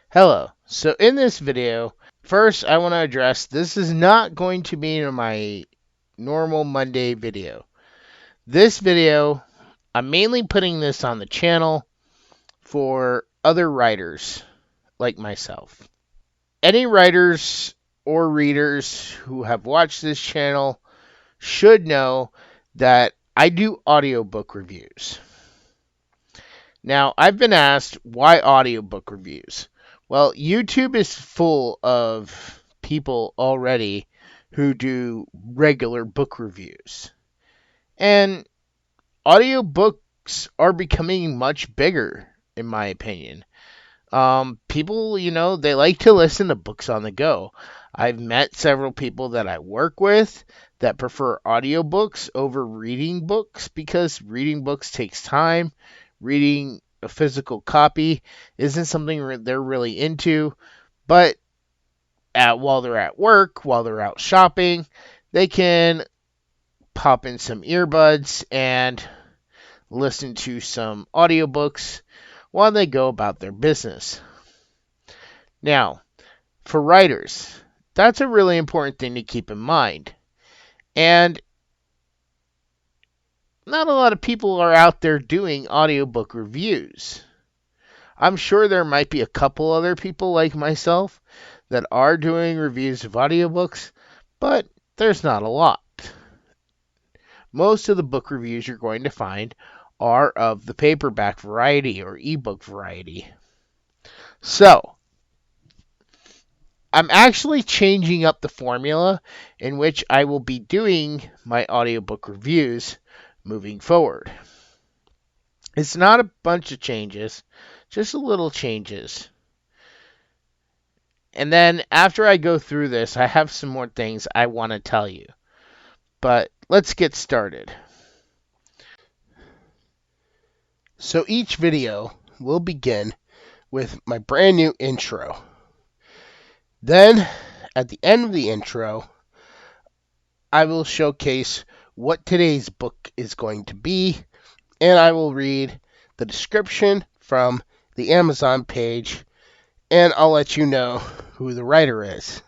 Hello. So in this video, first I want to address this is not going to be my normal Monday video. This video, I'm mainly putting this on the channel for other writers like myself. Any writers or readers who have watched this channel should know that I do audiobook reviews. Now, I've been asked why audiobook reviews. Well, YouTube is full of people already who do regular book reviews. And audiobooks are becoming much bigger, in my opinion. People, they like to listen to books on the go. I've met several people that I work with that prefer audiobooks over reading books because reading books takes time. Reading a physical copy isn't something they're really into, but while they're at work, while they're out shopping, they can pop in some earbuds and listen to some audiobooks while they go about their business. Now, for writers, that's a really important thing to keep in mind. And not a lot of people are out there doing audiobook reviews. I'm sure there might be a couple other people like myself that are doing reviews of audiobooks, but there's not a lot. Most of the book reviews you're going to find are of the paperback variety or ebook variety. So, I'm actually changing up the formula in which I will be doing my audiobook reviews moving forward. It's not a bunch of changes, just a little changes. And then after I go through this, I have some more things I want to tell you. But let's get started. So each video will begin with my brand new intro. Then, at the end of the intro, I will showcase what today's book is going to be, and I will read the description from the Amazon page, and I'll let you know who the writer is.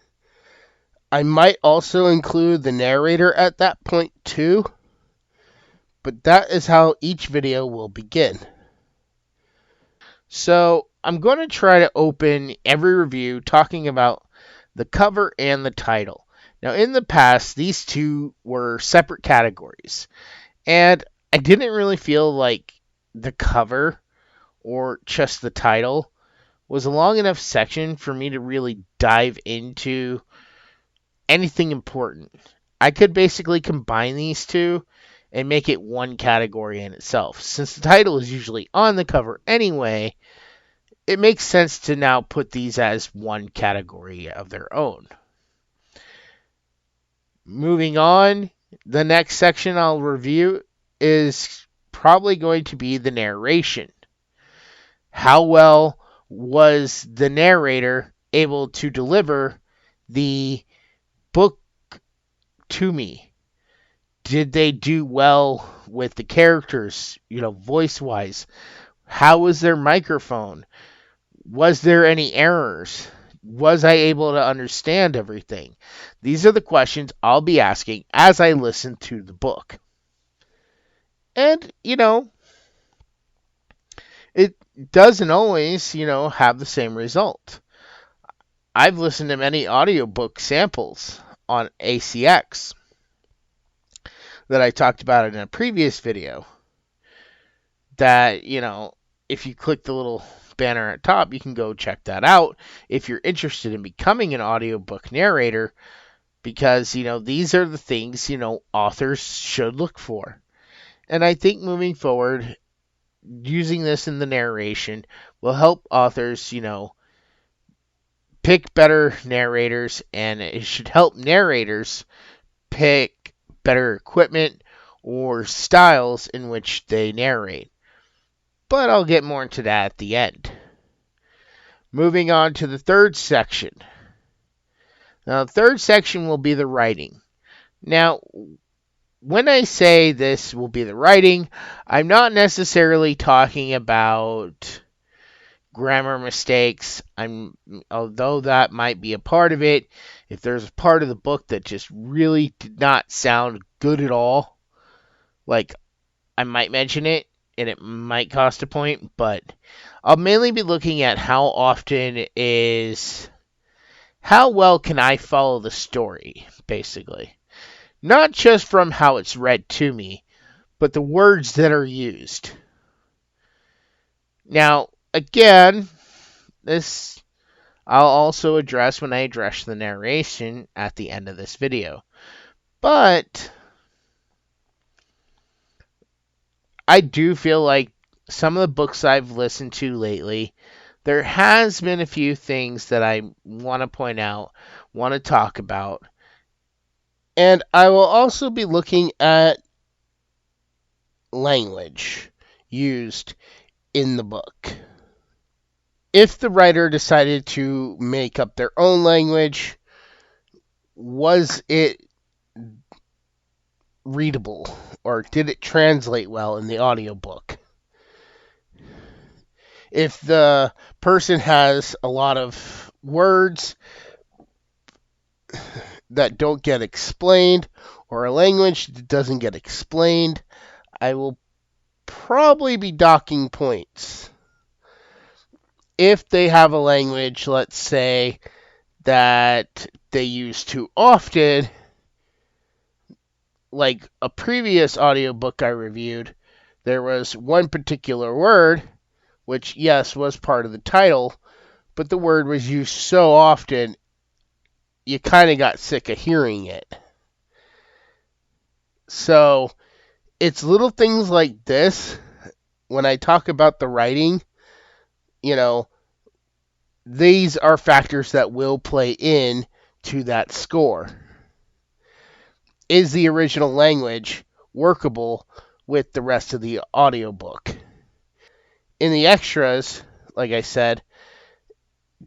I might also include the narrator at that point too, but that is how each video will begin. So I'm going to try to open every review talking about the cover and the title. Now, in the past, these two were separate categories, and I didn't really feel like the cover or just the title was a long enough section for me to really dive into anything important. I could basically combine these two and make it one category in itself. Since the title is usually on the cover anyway, it makes sense to now put these as one category of their own. Moving on, the next section I'll review is probably going to be the narration. How well was the narrator able to deliver the book to me? Did they do well with the characters, voice-wise? How was their microphone? Was there any errors? Was I able to understand everything? These are the questions I'll be asking as I listen to the book. And, it doesn't always, have the same result. I've listened to many audiobook samples on ACX that I talked about in a previous video that, if you click the little banner at top, you can go check that out if you're interested in becoming an audiobook narrator, because, these are the things, authors should look for. And I think moving forward, using this in the narration will help authors, pick better narrators, and it should help narrators pick better equipment or styles in which they narrate. But I'll get more into that at the end. Moving on to the third section. Now, the third section will be the writing. Now, when I say this will be the writing, I'm not necessarily talking about grammar mistakes. Although that might be a part of it, if there's a part of the book that just really did not sound good at all, like, I might mention it and it might cost a point, but I'll mainly be looking at how well can I follow the story, basically. Not just from how it's read to me, but the words that are used. Now, again, this I'll also address when I address the narration at the end of this video. But I do feel like some of the books I've listened to lately, there has been a few things that I want to point out, want to talk about. And I will also be looking at language used in the book. If the writer decided to make up their own language, was it readable, or did it translate well in the audiobook? If the person has a lot of words that don't get explained, or a language that doesn't get explained, I will probably be docking points. If they have a language, let's say, that they use too often, like a previous audiobook I reviewed, there was one particular word, which, yes, was part of the title, but the word was used so often, you kind of got sick of hearing it. So, it's little things like this, when I talk about the writing, these are factors that will play in to that score. Is the original language workable with the rest of the audiobook? In the extras, like I said,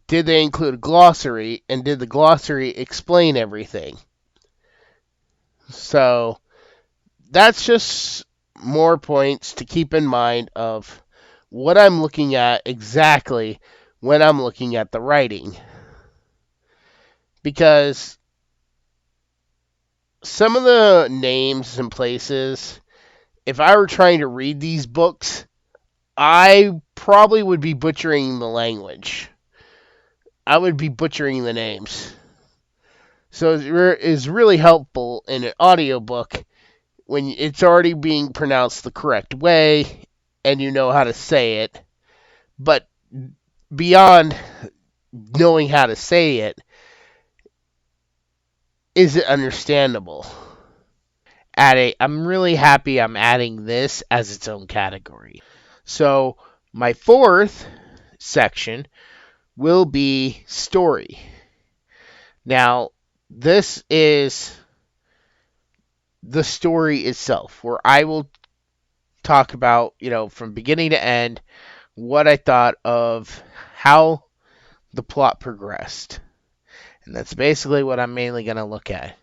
did they include a glossary, and did the glossary explain everything? So, that's just more points to keep in mind of what I'm looking at exactly when I'm looking at the writing. Because some of the names and places, if I were trying to read these books, I probably would be butchering the language. I would be butchering the names. So it's really helpful in an audiobook when it's already being pronounced the correct way and you know how to say it. But beyond knowing how to say it, is it understandable? I'm really happy I'm adding this as its own category. So my fourth section will be story. Now, this is the story itself, where I will talk about, from beginning to end, what I thought of how the plot progressed. And that's basically what I'm mainly going to look at.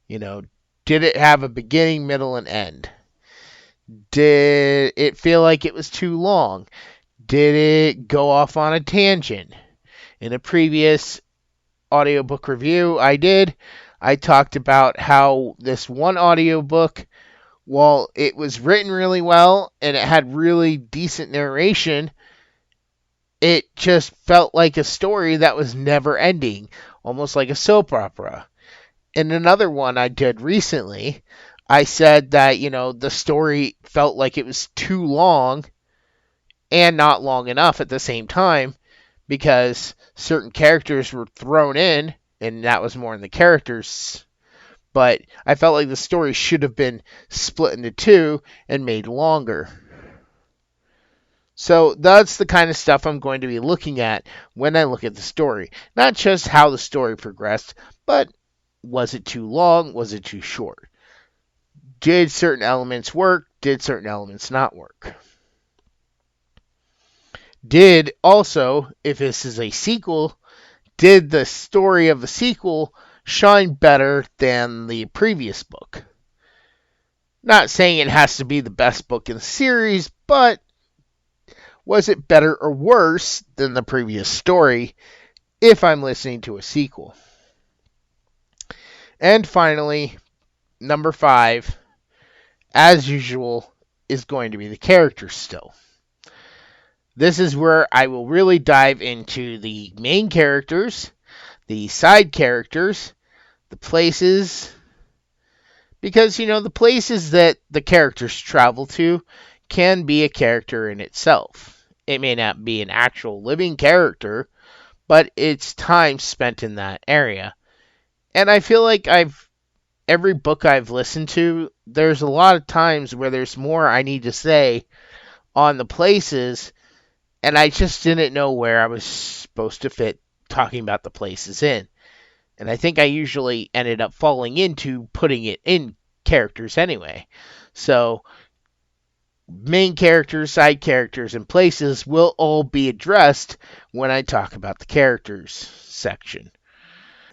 Did it have a beginning, middle, and end? Did it feel like it was too long? Did it go off on a tangent? In a previous audiobook review I talked about how this one audiobook, while it was written really well and it had really decent narration, it just felt like a story that was never ending, almost like a soap opera. In another one I did recently, I said that, the story felt like it was too long and not long enough at the same time, because certain characters were thrown in, and that was more in the characters. But I felt like the story should have been split into two and made longer. So that's the kind of stuff I'm going to be looking at when I look at the story. Not just how the story progressed, but was it too long? Was it too short? Did certain elements work? Did certain elements not work? Did also, if this is a sequel, did the story of the sequel shine better than the previous book? Not saying it has to be the best book in the series, but Was it better or worse than the previous story if I'm listening to a sequel? And finally, number 5, as usual, is going to be the characters still. This is where I will really dive into the main characters, the side characters, the places, because, the places that the characters travel to can be a character in itself. It may not be an actual living character, but it's time spent in that area. And I feel like every book I've listened to, there's a lot of times where there's more I need to say on the places, and I just didn't know where I was supposed to fit talking about the places in. And I think I usually ended up falling into putting it in characters anyway. So, main characters, side characters, and places will all be addressed when I talk about the characters section.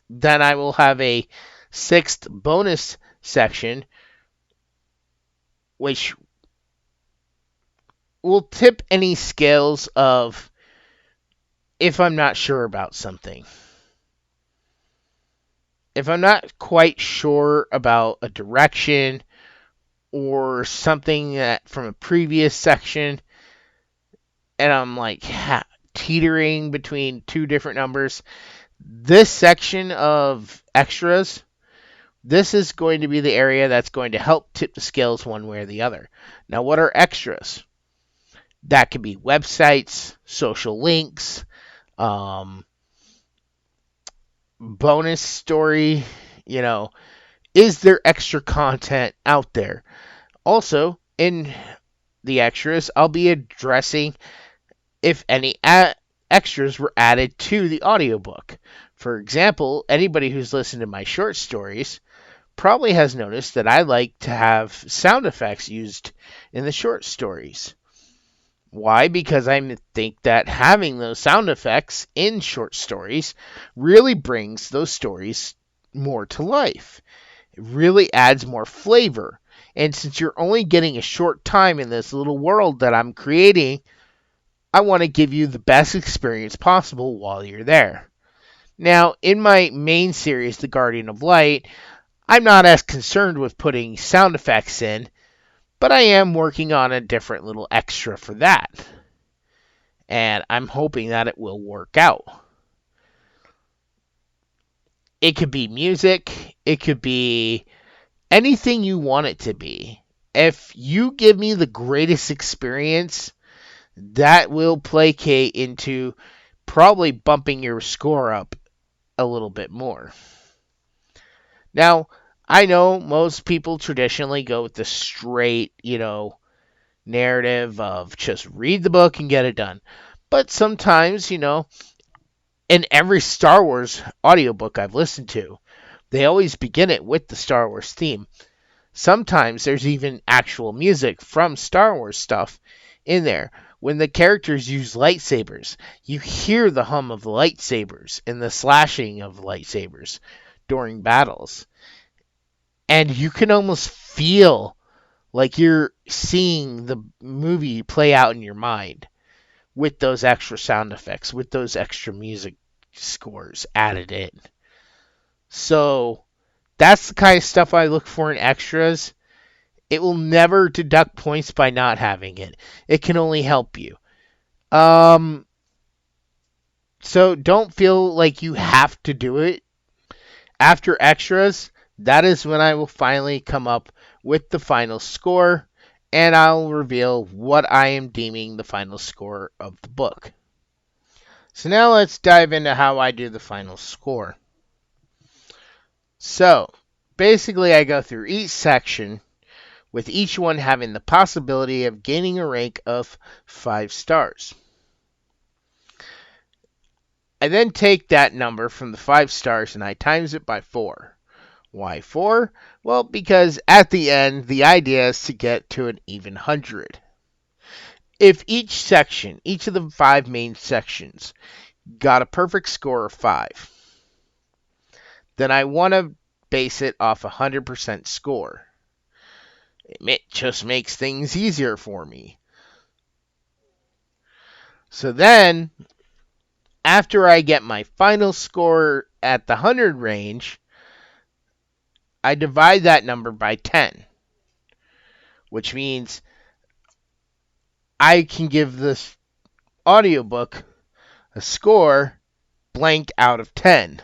Then I will have a 6th bonus section, which will tip any scales of if I'm not sure about something. If I'm not quite sure about a direction or something that from a previous section, and I'm like teetering between two different numbers, this section of extras, this is going to be the area that's going to help tip the scales one way or the other. Now, what are extras? That could be websites, social links, bonus story, is there extra content out there? Also, in the extras, I'll be addressing if any extras were added to the audiobook. For example, anybody who's listened to my short stories probably has noticed that I like to have sound effects used in the short stories. Why? Because I think that having those sound effects in short stories really brings those stories more to life. It really adds more flavor. And since you're only getting a short time in this little world that I'm creating, I want to give you the best experience possible while you're there. Now, in my main series, The Guardian of Light, I'm not as concerned with putting sound effects in, but I am working on a different little extra for that. And I'm hoping that it will work out. It could be music. It could be anything you want it to be. If you give me the greatest experience, that will placate into probably bumping your score up a little bit more. Now, I know most people traditionally go with the straight, narrative of just read the book and get it done. But sometimes, in every Star Wars audiobook I've listened to, they always begin it with the Star Wars theme. Sometimes there's even actual music from Star Wars stuff in there. When the characters use lightsabers, you hear the hum of the lightsabers and the slashing of the lightsabers during battles. And you can almost feel like you're seeing the movie play out in your mind with those extra sound effects, with those extra music scores added in. So that's the kind of stuff I look for in extras. It will never deduct points by not having it. It can only help you. So don't feel like you have to do it. After extras, that is when I will finally come up with the final score, and I'll reveal what I am deeming the final score of the book. So now let's dive into how I do the final score. So, basically I go through each section, with each one having the possibility of gaining a rank of 5 stars. I then take that number from the 5 stars and I times it by 4. Why 4? Well, because at the end, the idea is to get to an even 100. If each section, each of the 5 main sections, got a perfect score of 5, then I want to base it off a 100% score. It just makes things easier for me. So then, after I get my final score at the 100 range, I divide that number by 10, which means I can give this audiobook a score blank out of 10.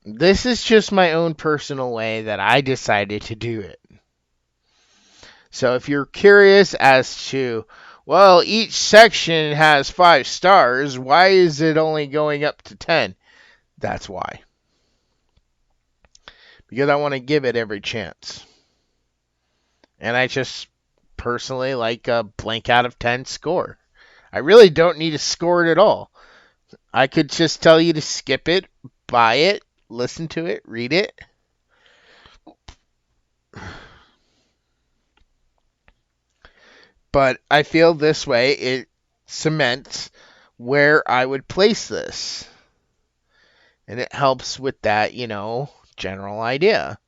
This is just my own personal way that I decided to do it. So if you're curious as to, well, each section has 5 stars, why is it only going up to 10? That's why. Because I want to give it every chance. And I just personally like a blank out of 10 score. I really don't need to score it at all. I could just tell you to skip it, buy it, listen to it, read it. But I feel this way it cements where I would place this. And it helps with that, general idea.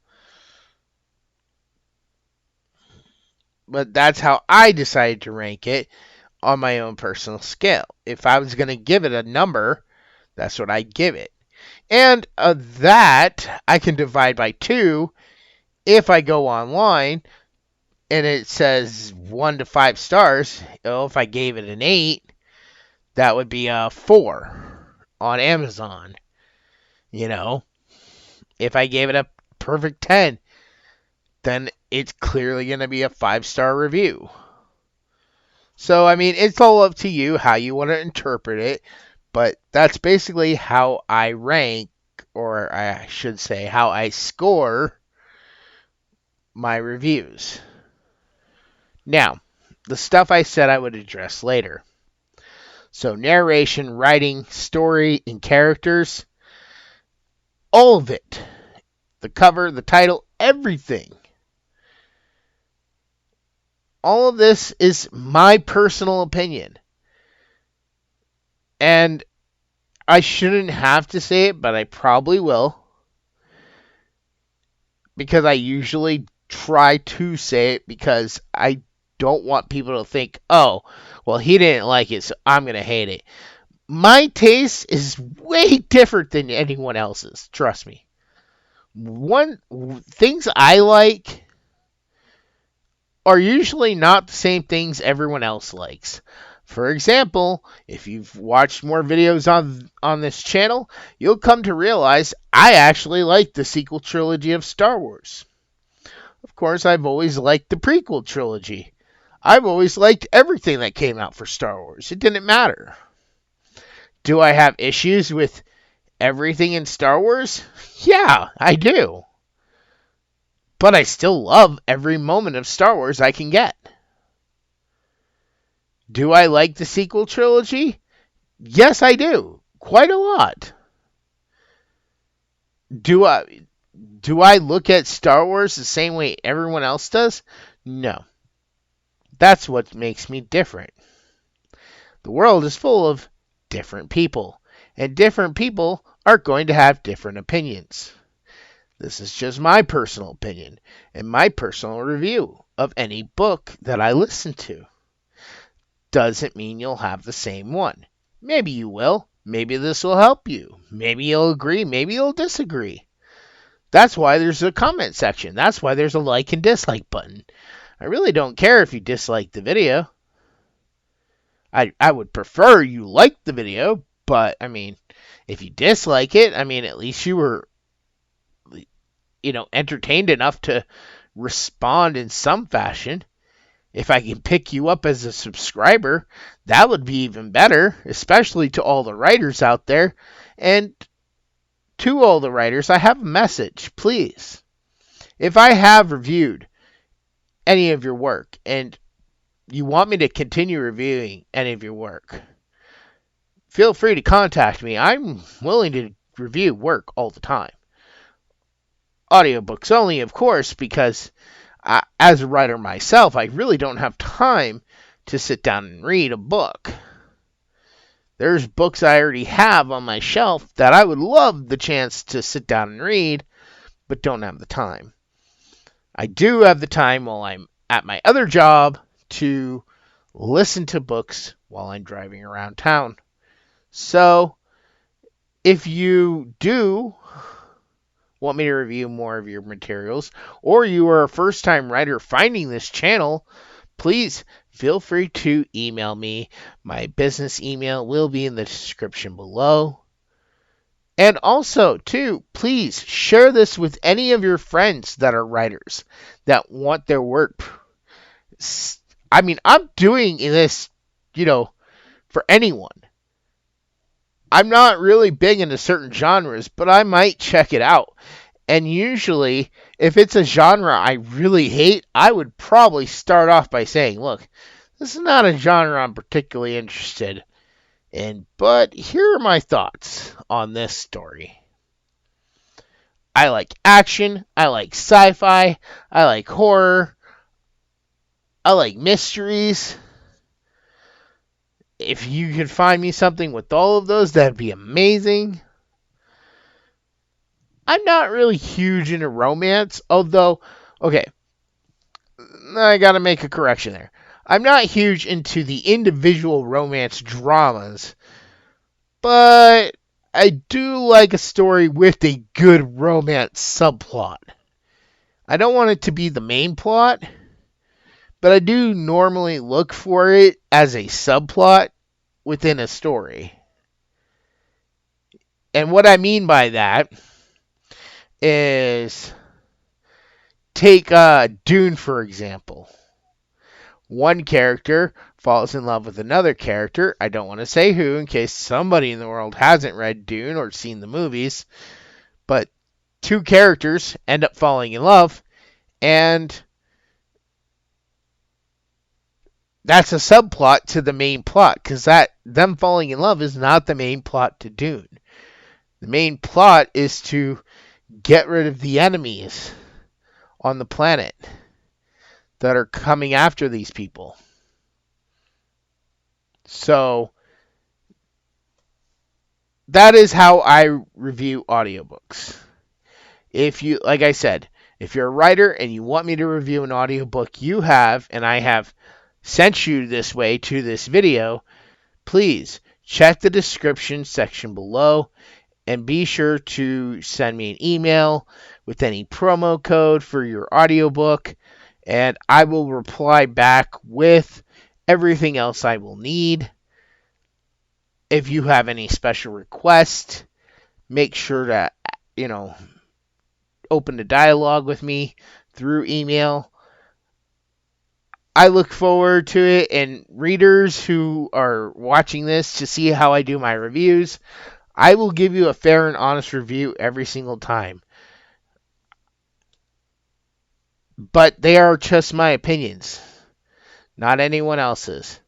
But that's how I decided to rank it on my own personal scale. If I was going to give it a number, that's what I'd give it. And that I can divide by 2 if I go online and it says 1 to 5 stars. If I gave it an 8, that would be a 4 on Amazon. If I gave it a perfect 10, then it's clearly going to be a 5-star review. So, it's all up to you how you want to interpret it, but that's basically how I rank, or I should say, how I score my reviews. Now, the stuff I said I would address later. So, narration, writing, story, and characters, all of it. The cover, the title, everything. All of this is my personal opinion. And I shouldn't have to say it, but I probably will. Because I usually try to say it because I don't want people to think, oh, well, he didn't like it, so I'm going to hate it. My taste is way different than anyone else's. Trust me. Things I like are usually not the same things everyone else likes. For example, if you've watched more videos on this channel, you'll come to realize I actually like the sequel trilogy of Star Wars. Of course, I've always liked the prequel trilogy. I've always liked everything that came out for Star Wars. It didn't matter. Do I have issues with everything in Star Wars? Yeah, I do. But I still love every moment of Star Wars I can get. Do I like the sequel trilogy? Yes, I do. Quite a lot. Do I look at Star Wars the same way everyone else does? No. That's what makes me different. The world is full of different people, and different people are going to have different opinions. This is just my personal opinion and my personal review of any book that I listen to. Doesn't mean you'll have the same one. Maybe you will. Maybe this will help you. Maybe you'll agree. Maybe you'll disagree. That's why there's a comment section. That's why there's a like and dislike button. I really don't care if you dislike the video. I would prefer you like the video, but, if you dislike it, at least you were, entertained enough to respond in some fashion. If I can pick you up as a subscriber, that would be even better, especially to all the writers out there. And to all the writers, I have a message, please. If I have reviewed any of your work and you want me to continue reviewing any of your work, feel free to contact me. I'm willing to review work all the time. Audiobooks only, of course, because as a writer myself, I really don't have time to sit down and read a book. There's books I already have on my shelf that I would love the chance to sit down and read, but don't have the time. I do have the time while I'm at my other job to listen to books while I'm driving around town. So, if you do want me to review more of your materials, or you are a first-time writer finding this channel, please feel free to email me. My business email will be in the description below. And also, too, please share this with any of your friends that are writers that want their work. I mean, I'm doing this, for anyone. I'm not really big into certain genres, but I might check it out. And usually, if it's a genre I really hate, I would probably start off by saying, look, this is not a genre I'm particularly interested in, but here are my thoughts on this story. I like action, I like sci-fi, I like horror, I like mysteries. If you could find me something with all of those, that'd be amazing. I'm not really huge into romance, although, okay, I gotta make a correction there. I'm not huge into the individual romance dramas, but I do like a story with a good romance subplot. I don't want it to be the main plot, but I do normally look for it as a subplot within a story. And what I mean by that is, take Dune, for example. One character falls in love with another character. I don't want to say who, in case somebody in the world hasn't read Dune or seen the movies. But two characters end up falling in love, and that's a subplot to the main plot, because them falling in love is not the main plot to Dune. The main plot is to get rid of the enemies on the planet that are coming after these people. So, that is how I review audiobooks. Like I said, if you're a writer and you want me to review an audiobook and I have sent you this way to this video, please check the description section below and be sure to send me an email with any promo code for your audiobook, and I will reply back with everything else I will need. If you have any special requests, make sure to, open the dialogue with me through email. I look forward to it, and readers who are watching this to see how I do my reviews, I will give you a fair and honest review every single time. But they are just my opinions, not anyone else's.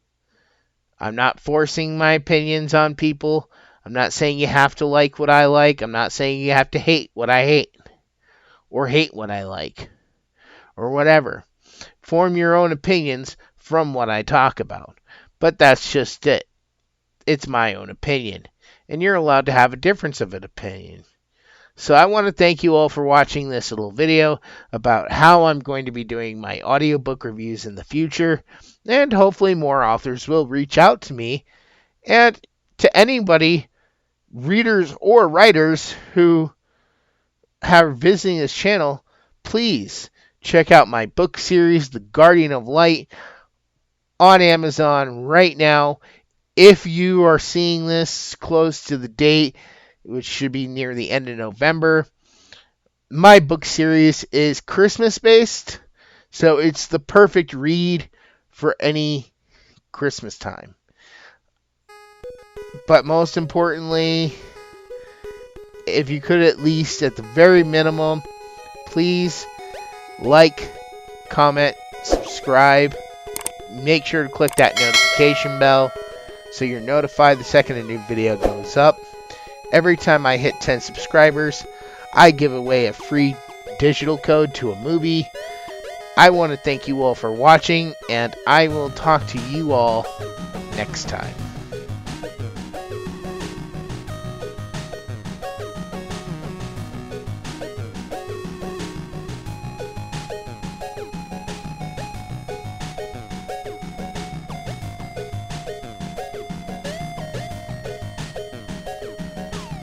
I'm not forcing my opinions on people. I'm not saying you have to like what I like. I'm not saying you have to hate what I hate, or hate what I like, or whatever. Form your own opinions from what I talk about. But that's just it. It's my own opinion, and you're allowed to have a difference of an opinion. So I want to thank you all for watching this little video about how I'm going to be doing my audiobook reviews in the future, and hopefully more authors will reach out to me. And to anybody, readers or writers, who are visiting this channel, please check out my book series, The Guardian of Light, on Amazon right now. If you are seeing this close to the date, which should be near the end of November, my book series is Christmas-based, so it's the perfect read for any Christmas time. But most importantly, if you could at least, at the very minimum, please like, comment, subscribe. Make sure to click that notification bell so you're notified the second a new video goes up. Every time I hit 10 subscribers, I give away a free digital code to a movie. I want to thank you all for watching, and I will talk to you all next time.